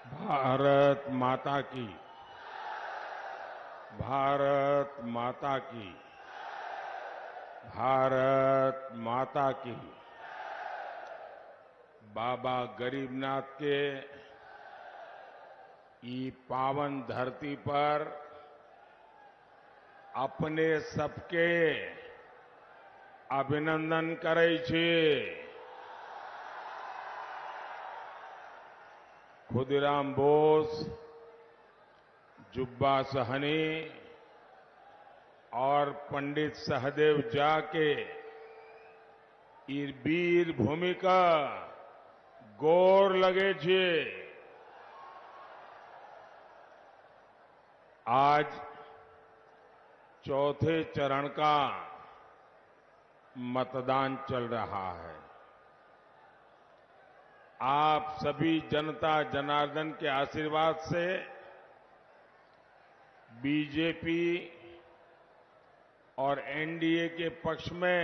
भारत माता की। भारत माता की। भारत माता की। बाबा गरीबनाथ के ई पावन धरती पर अपने सबके अभिनंदन करे छे। खुदीराम बोस, जुब्बा सहनी और पंडित सहदेव जाके ई वीर भूमिका गोर लगे छे। आज चौथे चरण का मतदान चल रहा है। आप सभी जनता जनार्दन के आशीर्वाद से बीजेपी और एनडीए के पक्ष में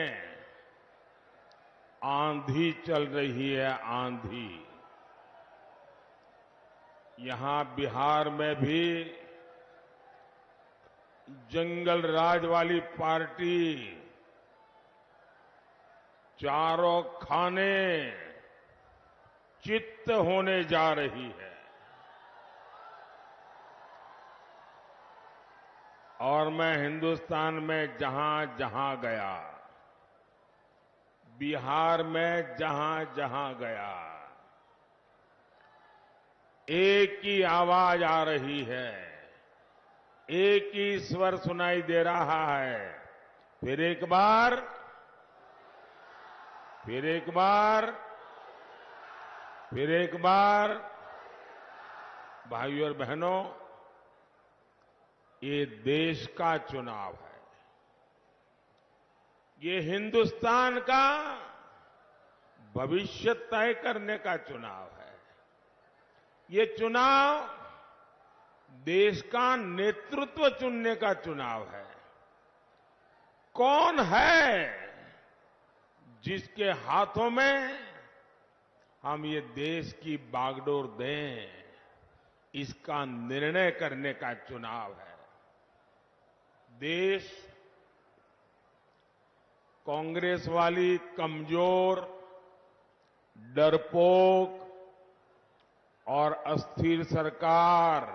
आंधी चल रही है, आंधी। यहां बिहार में भी जंगल राज वाली पार्टी चारों खाने चित्त होने जा रही है। और मैं हिंदुस्तान में जहां जहां गया, बिहार में जहां जहां गया, एक ही आवाज आ रही है, एक ही स्वर सुनाई दे रहा है। फिर एक बार, फिर एक बार, फिर एक बार। भाइयों और बहनों, ये देश का चुनाव है। ये हिंदुस्तान का भविष्य तय करने का चुनाव है। ये चुनाव देश का नेतृत्व चुनने का चुनाव है। कौन है जिसके हाथों में हम ये देश की बागडोर दें, इसका निर्णय करने का चुनाव है। देश कांग्रेस वाली कमजोर, डरपोक और अस्थिर सरकार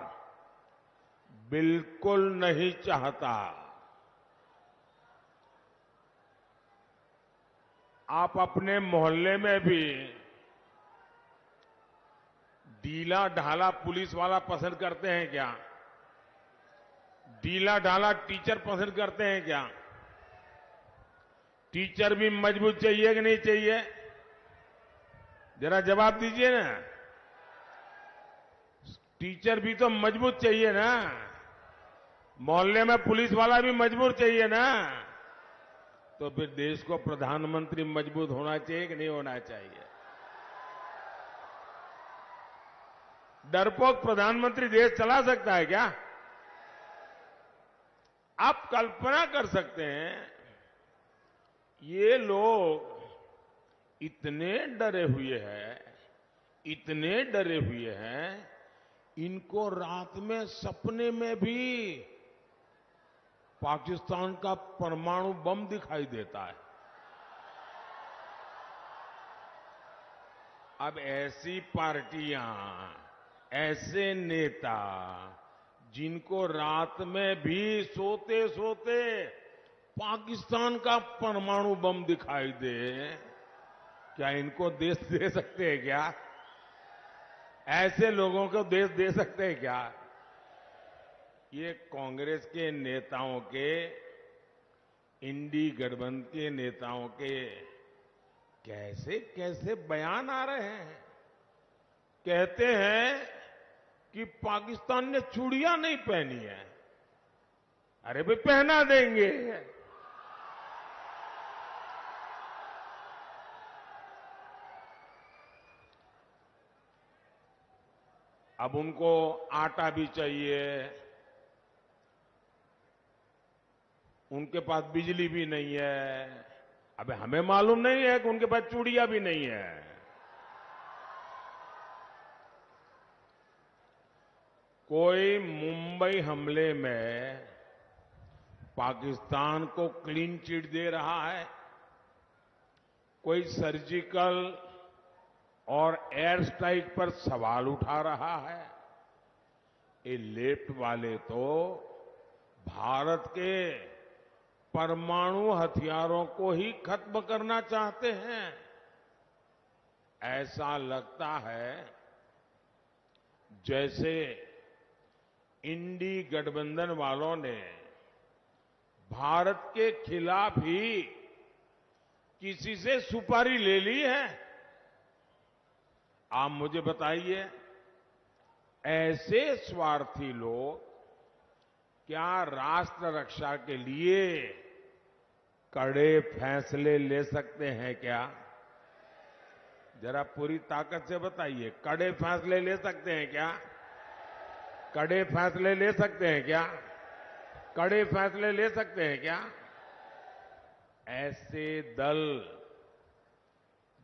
बिल्कुल नहीं चाहता। आप अपने मोहल्ले में भी ढीला ढाला पुलिस वाला पसंद करते हैं क्या? ढीला ढाला टीचर पसंद करते हैं क्या? टीचर भी मजबूत चाहिए कि नहीं चाहिए? जरा जवाब दीजिए ना। टीचर भी तो मजबूत चाहिए ना। मोहल्ले में पुलिस वाला भी मजबूत चाहिए ना। तो फिर देश को प्रधानमंत्री मजबूत होना चाहिए कि नहीं होना चाहिए? डरपोक प्रधानमंत्री देश चला सकता है क्या? आप कल्पना कर सकते हैं, ये लोग इतने डरे हुए हैं, इतने डरे हुए हैं, इनको रात में सपने में भी पाकिस्तान का परमाणु बम दिखाई देता है। अब ऐसी पार्टियां, ऐसे नेता जिनको रात में भी सोते सोते पाकिस्तान का परमाणु बम दिखाई दे, क्या इनको देश दे सकते हैं क्या? ऐसे लोगों को देश दे सकते हैं क्या? ये कांग्रेस के नेताओं के, इंडी गठबंधन के नेताओं के कैसे कैसे बयान आ रहे हैं। कहते हैं कि पाकिस्तान ने चूड़ियां नहीं पहनी है। अरे भाई, पहना देंगे। अब उनको आटा भी चाहिए, उनके पास बिजली भी नहीं है। अब हमें मालूम नहीं है कि उनके पास चूड़ियां भी नहीं है। कोई मुंबई हमले में पाकिस्तान को क्लीन चिट दे रहा है, कोई सर्जिकल और एयर स्ट्राइक पर सवाल उठा रहा है। ये लेफ्ट वाले तो भारत के परमाणु हथियारों को ही खत्म करना चाहते हैं। ऐसा लगता है जैसे इंडी गठबंधन वालों ने भारत के खिलाफ ही किसी से सुपारी ले ली है। आप मुझे बताइए, ऐसे स्वार्थी लोग क्या राष्ट्र रक्षा के लिए कड़े फैसले ले सकते हैं क्या? जरा पूरी ताकत से बताइए, कड़े फैसले ले सकते हैं क्या? कड़े फैसले ले सकते हैं क्या? कड़े फैसले ले सकते हैं क्या? ऐसे दल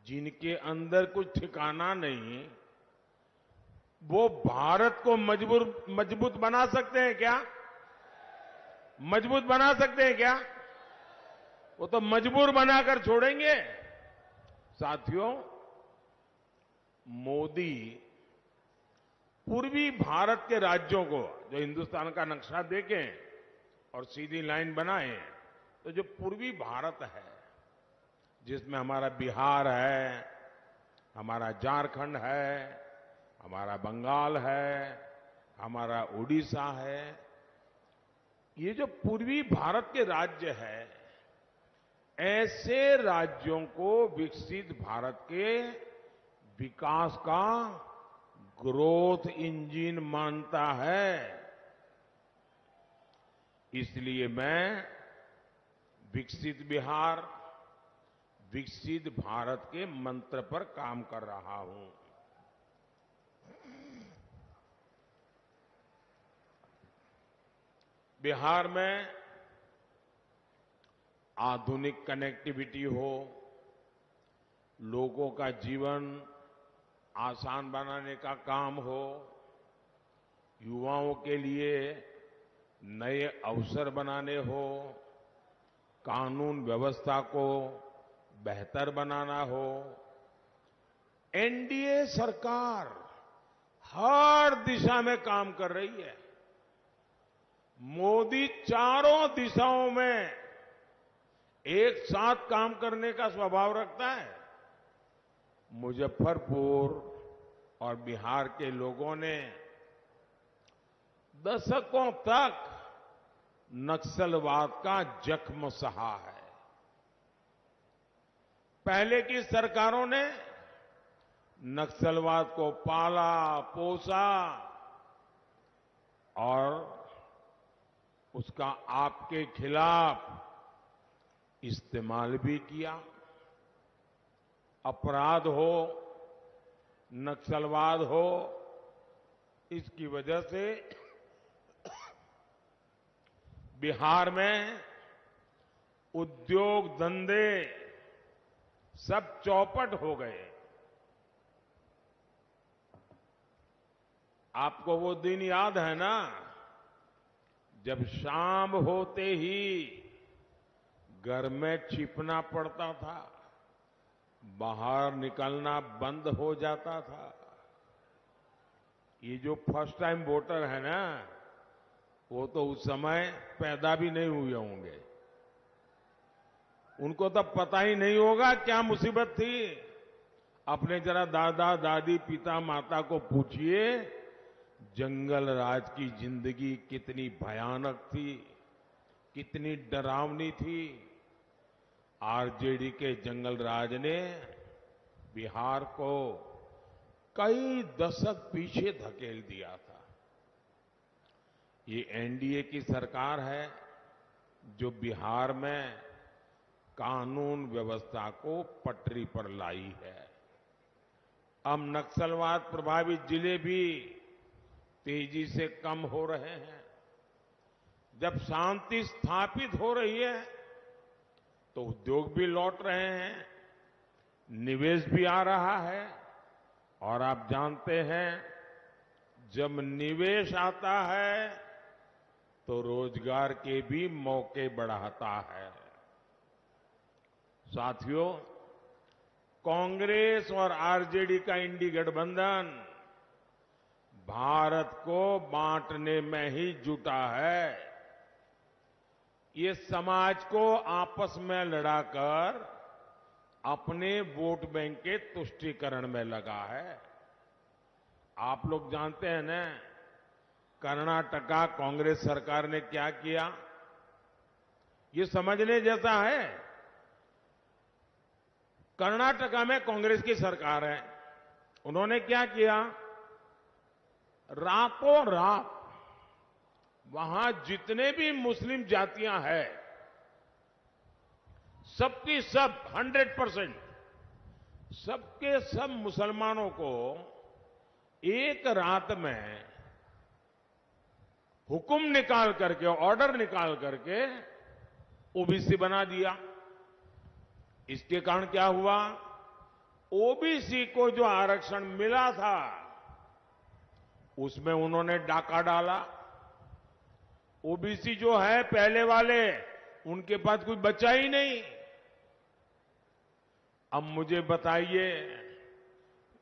जिनके अंदर कुछ ठिकाना नहीं, वो भारत को मजबूत बना सकते हैं क्या? मजबूत बना सकते हैं क्या? वो तो मजबूर बनाकर छोड़ेंगे। साथियों, मोदी पूर्वी भारत के राज्यों को, जो हिंदुस्तान का नक्शा देखें और सीधी लाइन बनाएं, तो जो पूर्वी भारत है, जिसमें हमारा बिहार है, हमारा झारखंड है, हमारा बंगाल है, हमारा उड़ीसा है, ये जो पूर्वी भारत के राज्य है, ऐसे राज्यों को विकसित भारत के विकास का ग्रोथ इंजन मानता है। इसलिए मैं विकसित बिहार, विकसित भारत के मंत्र पर काम कर रहा हूं। बिहार में आधुनिक कनेक्टिविटी हो, लोगों का जीवन आसान बनाने का काम हो, युवाओं के लिए नए अवसर बनाने हो, कानून व्यवस्था को बेहतर बनाना हो, एनडीए सरकार हर दिशा में काम कर रही है। मोदी चारों दिशाओं में एक साथ काम करने का स्वभाव रखता है। मुजफ्फरपुर और बिहार के लोगों ने दशकों तक नक्सलवाद का जख्म सहा है। पहले की सरकारों ने नक्सलवाद को पाला पोसा और उसका आपके खिलाफ इस्तेमाल भी किया। अपराध हो, नक्सलवाद हो, इसकी वजह से बिहार में उद्योग धंधे सब चौपट हो गए। आपको वो दिन याद है ना, जब शाम होते ही घर में छिपना पड़ता था, बाहर निकलना बंद हो जाता था। ये जो फर्स्ट टाइम वोटर है ना, वो तो उस समय पैदा भी नहीं हुए होंगे। उनको तो पता ही नहीं होगा क्या मुसीबत थी। अपने जरा दादा दादी पिता माता को पूछिए, जंगल राज की जिंदगी कितनी भयानक थी, कितनी डरावनी थी। आरजेडी के जंगल राज ने बिहार को कई दशक पीछे धकेल दिया था। ये एनडीए की सरकार है जो बिहार में कानून व्यवस्था को पटरी पर लाई है। अब नक्सलवाद प्रभावित जिले भी तेजी से कम हो रहे हैं। जब शांति स्थापित हो रही है तो उद्योग भी लौट रहे हैं, निवेश भी आ रहा है। और आप जानते हैं, जब निवेश आता है तो रोजगार के भी मौके बढ़ाता है। साथियों, कांग्रेस और आरजेडी का इंडी गठबंधन भारत को बांटने में ही जुटा है। ये समाज को आपस में लड़ाकर अपने वोट बैंक के तुष्टीकरण में लगा है। आप लोग जानते हैं ना, कर्नाटका कांग्रेस सरकार ने क्या किया, ये समझने जैसा है। कर्नाटका में कांग्रेस की सरकार है, उन्होंने क्या किया, रातों रात वहां जितने भी मुस्लिम जातियां हैं, सबकी सब 100% सबके सब मुसलमानों को एक रात में हुक्म निकाल करके, ऑर्डर निकाल करके ओबीसी बना दिया। इसके कारण क्या हुआ, ओबीसी को जो आरक्षण मिला था उसमें उन्होंने डाका डाला। ओबीसी जो है पहले वाले, उनके पास कुछ बचा ही नहीं। अब मुझे बताइए,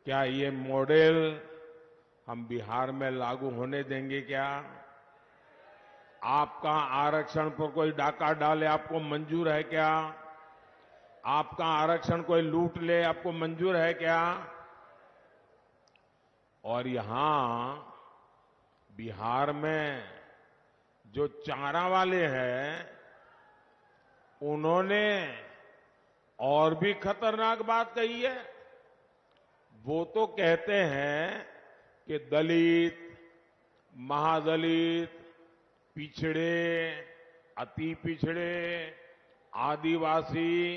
क्या ये मॉडल हम बिहार में लागू होने देंगे क्या? आपका आरक्षण पर कोई डाका डाले, आपको मंजूर है क्या? आपका आरक्षण कोई लूट ले, आपको मंजूर है क्या? और यहां बिहार में जो चारा वाले हैं, उन्होंने और भी खतरनाक बात कही है। वो तो कहते हैं कि दलित, महादलित, पिछड़े, अति पिछड़े, आदिवासी,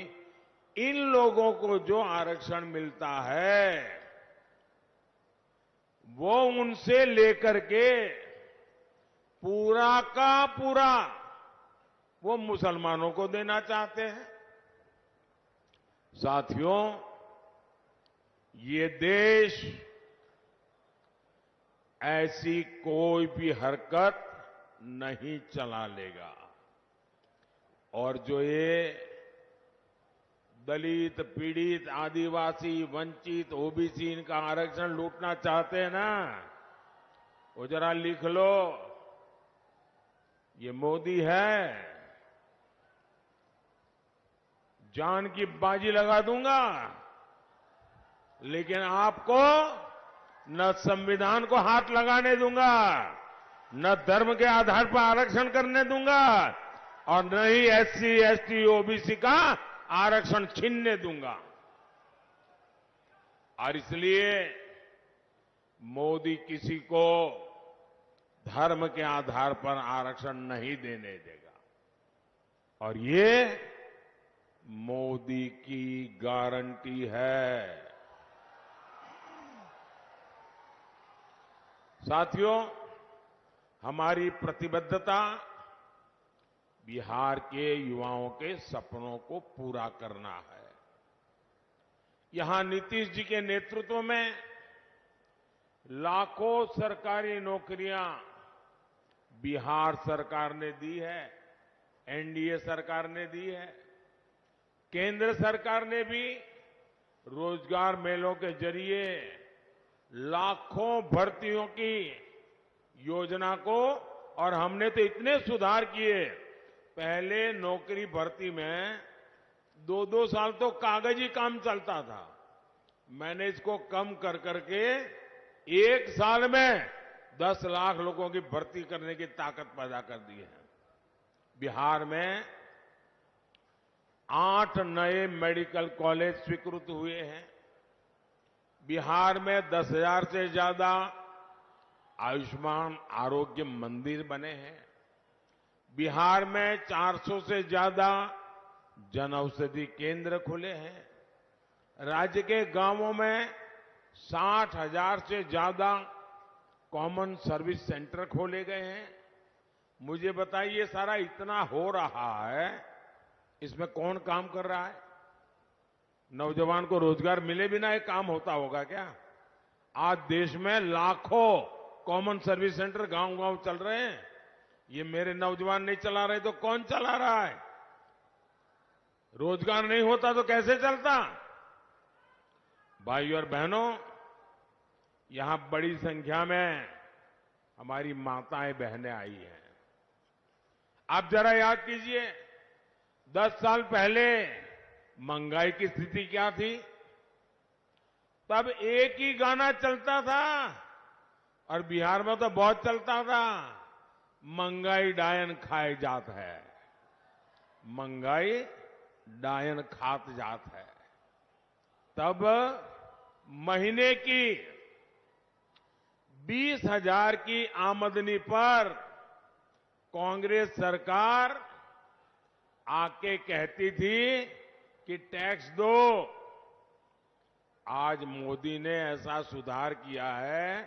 इन लोगों को जो आरक्षण मिलता है वो उनसे लेकर के पूरा का पूरा वो मुसलमानों को देना चाहते हैं। साथियों, ये देश ऐसी कोई भी हरकत नहीं चला लेगा। और जो ये दलित, पीड़ित, आदिवासी, वंचित, ओबीसी इनका आरक्षण लूटना चाहते हैं ना, वो जरा लिख लो, ये मोदी है, जान की बाजी लगा दूंगा, लेकिन आपको न संविधान को हाथ लगाने दूंगा, न धर्म के आधार पर आरक्षण करने दूंगा, और न ही एससी, एसटी, ओबीसी का आरक्षण छीनने दूंगा। और इसलिए मोदी किसी को धर्म के आधार पर आरक्षण नहीं देने देगा। और ये मोदी की गारंटी है। साथियों, हमारी प्रतिबद्धता बिहार के युवाओं के सपनों को पूरा करना है। यहां नीतीश जी के नेतृत्व में लाखों सरकारी नौकरियां बिहार सरकार ने दी है, एनडीए सरकार ने दी है। केंद्र सरकार ने भी रोजगार मेलों के जरिए लाखों भर्तियों की योजना को, और हमने तो इतने सुधार किए, पहले नौकरी भर्ती में 2-2 साल तो कागजी काम चलता था, मैंने इसको कम कर करके 1 साल में 10 लाख लोगों की भर्ती करने की ताकत पैदा कर दी है। बिहार में 8 नए मेडिकल कॉलेज स्वीकृत हुए हैं। बिहार में 10,000 से ज्यादा आयुष्मान आरोग्य मंदिर बने हैं। बिहार में 400 से ज्यादा जन औषधि केंद्र खुले हैं। राज्य के गांवों में 60,000 से ज्यादा कॉमन सर्विस सेंटर खोले गए हैं। मुझे बताइए, सारा इतना हो रहा है, इसमें कौन काम कर रहा है? नौजवान को रोजगार मिले बिना एक काम होता होगा क्या? आज देश में लाखों कॉमन सर्विस सेंटर गांव-गांव चल रहे हैं। ये मेरे नौजवान नहीं चला रहे तो कौन चला रहा है? रोजगार नहीं होता तो कैसे चलता? भाइयों और बहनों, यहां बड़ी संख्या में हमारी माताएं बहनें आई हैं। आप जरा याद कीजिए, 10 साल पहले महंगाई की स्थिति क्या थी? तब एक ही गाना चलता था और बिहार में तो बहुत चलता था, महंगाई डायन खाए जात है, महंगाई डायन खात जात है। तब महीने की 20,000 की आमदनी पर कांग्रेस सरकार आके कहती थी कि टैक्स दो। आज मोदी ने ऐसा सुधार किया है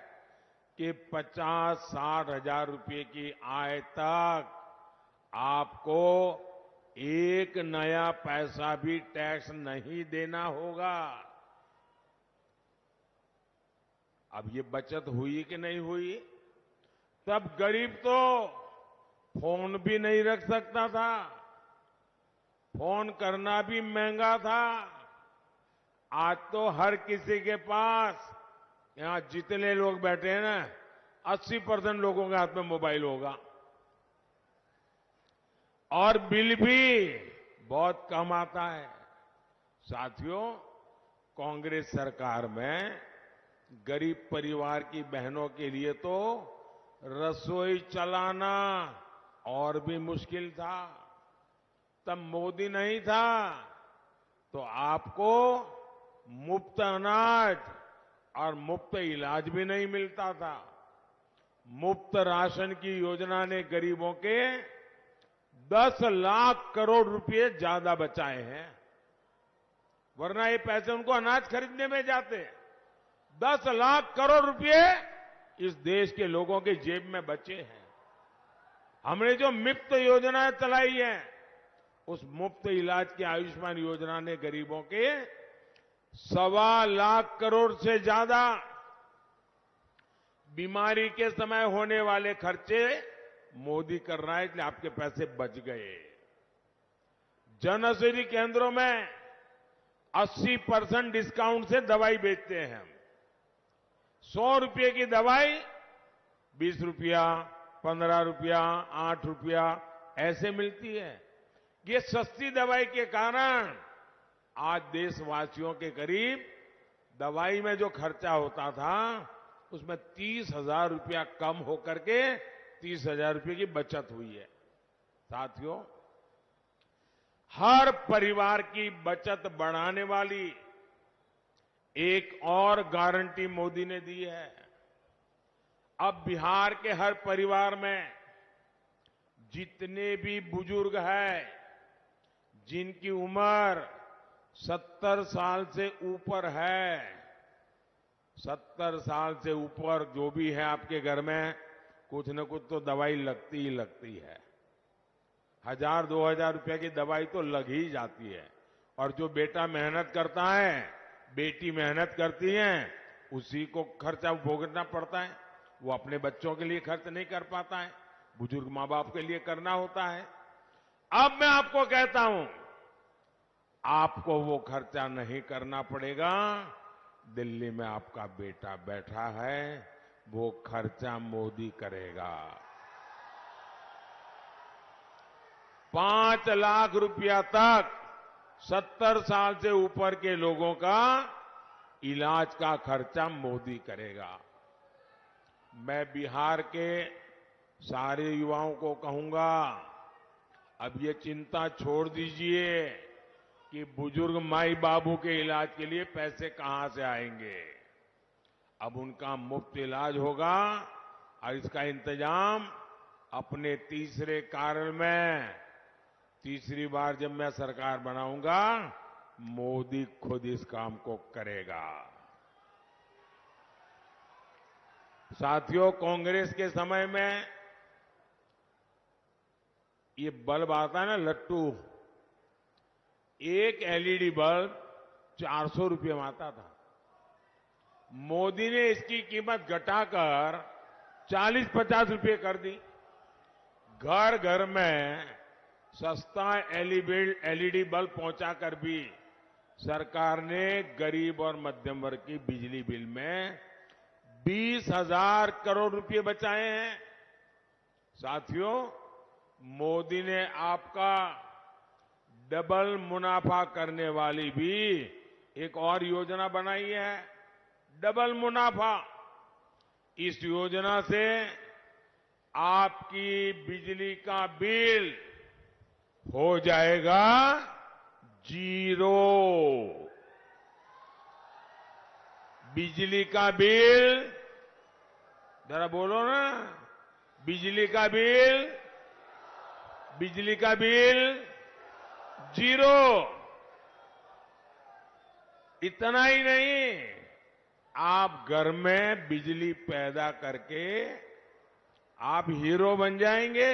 कि 50-60 हजार रुपए की आय तक आपको एक नया पैसा भी टैक्स नहीं देना होगा। अब ये बचत हुई कि नहीं हुई? तब गरीब तो फोन भी नहीं रख सकता था, फोन करना भी महंगा था। आज तो हर किसी के पास, यहां जितने लोग बैठे हैं ना, 80% लोगों के हाथ में मोबाइल होगा और बिल भी बहुत कम आता है। साथियों, कांग्रेस सरकार में गरीब परिवार की बहनों के लिए तो रसोई चलाना और भी मुश्किल था। तब मोदी नहीं था तो आपको मुफ्त अनाज और मुफ्त इलाज भी नहीं मिलता था। मुफ्त राशन की योजना ने गरीबों के 10 लाख करोड़ रुपए ज्यादा बचाए हैं, वरना ये पैसे उनको अनाज खरीदने में जाते। 10 लाख करोड़ रुपए इस देश के लोगों के जेब में बचे हैं। हमने जो मुफ्त योजनाएं चलाई है, उस मुफ्त इलाज की आयुष्मान योजना ने गरीबों के 1.25 लाख करोड़ से ज्यादा बीमारी के समय होने वाले खर्चे मोदी कर रहा है, इसलिए आपके पैसे बच गए। जन औषधि केंद्रों में 80% डिस्काउंट से दवाई बेचते हैं हम। 100 रुपये की दवाई 20 रुपया, 15 रुपया, 8 रुपया ऐसे मिलती है। ये सस्ती दवाई के कारण आज देशवासियों के करीब दवाई में जो खर्चा होता था, उसमें 30,000 रुपया कम होकर के 30,000 रुपये की बचत हुई है। साथियों, हर परिवार की बचत बढ़ाने वाली एक और गारंटी मोदी ने दी है। अब बिहार के हर परिवार में जितने भी बुजुर्ग हैं, जिनकी उम्र 70 साल से ऊपर है, 70 साल से ऊपर जो भी है आपके घर में, कुछ न कुछ तो दवाई लगती ही लगती है। 1,000-2,000 रुपए की दवाई तो लग ही जाती है। और जो बेटा मेहनत करता है, बेटी मेहनत करती है, उसी को खर्चा भोगना पड़ता है। वो अपने बच्चों के लिए खर्च नहीं कर पाता है, बुजुर्ग मां बाप के लिए करना होता है। अब मैं आपको कहता हूं, आपको वो खर्चा नहीं करना पड़ेगा। दिल्ली में आपका बेटा बैठा है, वो खर्चा मोदी करेगा। 5 लाख रुपया तक 70 साल से ऊपर के लोगों का इलाज का खर्चा मोदी करेगा। मैं बिहार के सारे युवाओं को कहूंगा, अब ये चिंता छोड़ दीजिए कि बुजुर्ग माई बाबू के इलाज के लिए पैसे कहां से आएंगे। अब उनका मुफ्त इलाज होगा और इसका इंतजाम अपने तीसरे कार्यकाल में, तीसरी बार जब मैं सरकार बनाऊंगा, मोदी खुद इस काम को करेगा। साथियों, कांग्रेस के समय में ये बल्ब आता है ना, लट्टू, एक एलईडी बल्ब 400 रुपये में आता था। मोदी ने इसकी कीमत घटाकर 40-50 रुपये कर दी। घर घर में सस्ता एलईडी बल्ब पहुंचाकर भी सरकार ने गरीब और मध्यम वर्ग की बिजली बिल में 20,000 करोड़ रुपए बचाए हैं। साथियों, मोदी ने आपका डबल मुनाफा करने वाली भी एक और योजना बनाई है, डबल मुनाफा। इस योजना से आपकी बिजली का बिल हो जाएगा जीरो। बिजली का बिल, जरा बोलो ना, बिजली का बिल जीरो। इतना ही नहीं, आप घर में बिजली पैदा करके आप हीरो बन जाएंगे।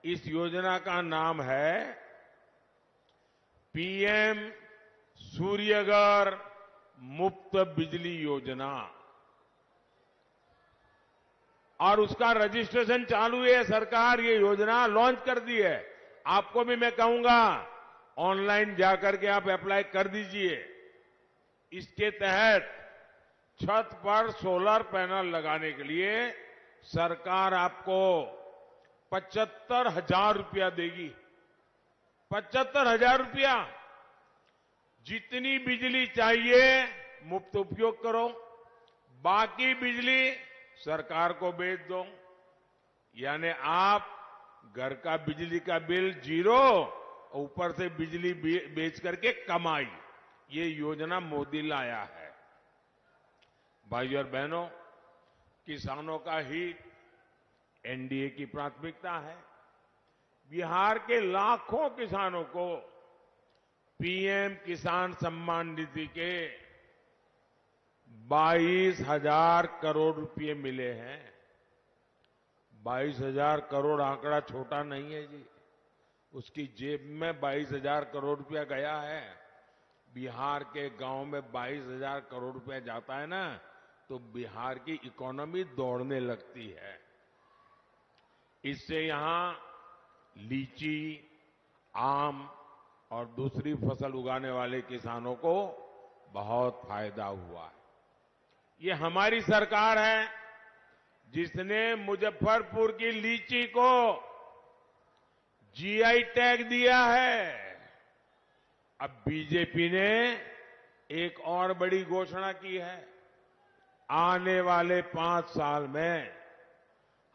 इस योजना का नाम है पीएम सूर्यघर मुफ्त बिजली योजना और उसका रजिस्ट्रेशन चालू है। सरकार ये योजना लॉन्च कर दी है। आपको भी मैं कहूंगा ऑनलाइन जाकर के आप अप्लाई कर दीजिए। इसके तहत छत पर सोलर पैनल लगाने के लिए सरकार आपको 75,000 रुपया देगी। 75,000 रुपया। जितनी बिजली चाहिए मुफ्त उपयोग करो, बाकी बिजली सरकार को बेच दो। यानी आप घर का बिजली का बिल जीरो, ऊपर से बिजली बेच करके कमाई। ये योजना मोदी लाया है। भाइयों और बहनों, किसानों का हित एनडीए की प्राथमिकता है। बिहार के लाखों किसानों को पीएम किसान सम्मान निधि के 22,000 करोड़ रुपए मिले हैं। 22,000 करोड़ आंकड़ा छोटा नहीं है जी। उसकी जेब में 22,000 करोड़ रुपया गया है। बिहार के गांव में 22,000 करोड़ रुपया जाता है ना, तो बिहार की इकोनॉमी दौड़ने लगती है। इससे यहां लीची, आम और दूसरी फसल उगाने वाले किसानों को बहुत फायदा हुआ है। ये हमारी सरकार है जिसने मुजफ्फरपुर की लीची को जीआई टैग दिया है। अब बीजेपी ने एक और बड़ी घोषणा की है। आने वाले 5 साल में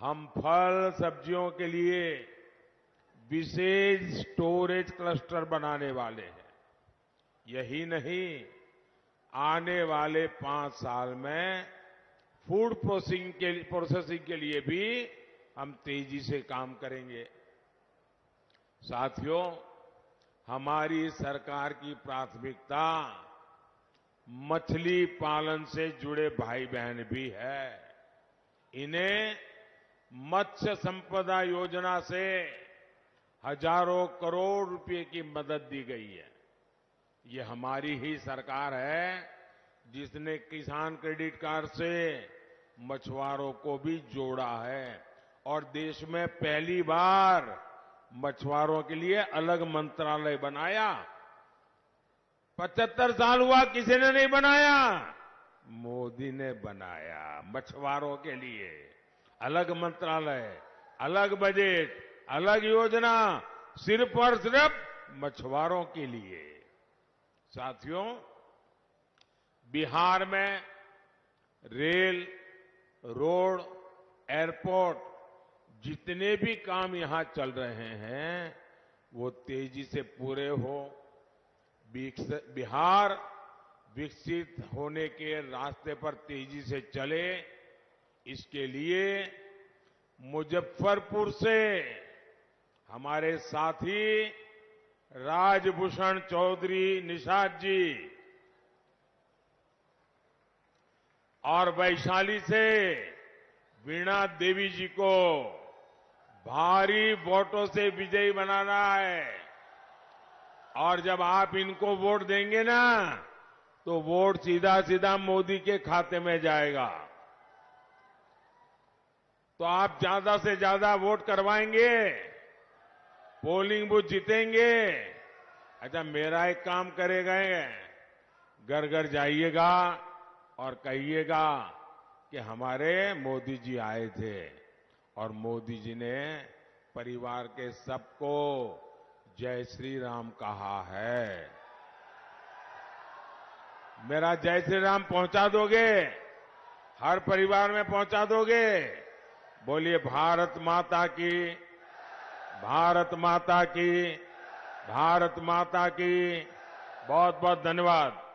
हम फल सब्जियों के लिए विशेष स्टोरेज क्लस्टर बनाने वाले हैं। यही नहीं, आने वाले 5 साल में फूड प्रोसेसिंग के लिए भी हम तेजी से काम करेंगे। साथियों, हमारी सरकार की प्राथमिकता मछली पालन से जुड़े भाई बहन भी है। इन्हें मत्स्य संपदा योजना से हजारों करोड़ रुपए की मदद दी गई है। ये हमारी ही सरकार है जिसने किसान क्रेडिट कार्ड से मछुआरों को भी जोड़ा है और देश में पहली बार मछुआरों के लिए अलग मंत्रालय बनाया। 75 साल हुआ, किसी ने नहीं बनाया, मोदी ने बनाया। मछुआरों के लिए अलग मंत्रालय, अलग बजट, अलग योजना, सिर्फ और सिर्फ मछुआरों के लिए। साथियों, बिहार में रेल, रोड, एयरपोर्ट जितने भी काम यहां चल रहे हैं वो तेजी से पूरे हो। बिहार विकसित होने के रास्ते पर तेजी से चले, इसके लिए मुजफ्फरपुर से हमारे साथी राजभूषण चौधरी निषाद जी और वैशाली से वीणा देवी जी को भारी वोटों से विजयी बनाना है। और जब आप इनको वोट देंगे ना, तो वोट सीधा सीधा मोदी के खाते में जाएगा। तो आप ज्यादा से ज्यादा वोट करवाएंगे, पोलिंग बूथ जीतेंगे। अच्छा, मेरा एक काम करेगा, घर घर जाइएगा और कहिएगा कि हमारे मोदी जी आए थे और मोदी जी ने परिवार के सबको जय श्री राम कहा है। मेरा जय श्री राम पहुंचा दोगे? हर परिवार में पहुंचा दोगे? बोलिए भारत माता की, भारत माता की, भारत माता की। बहुत बहुत धन्यवाद।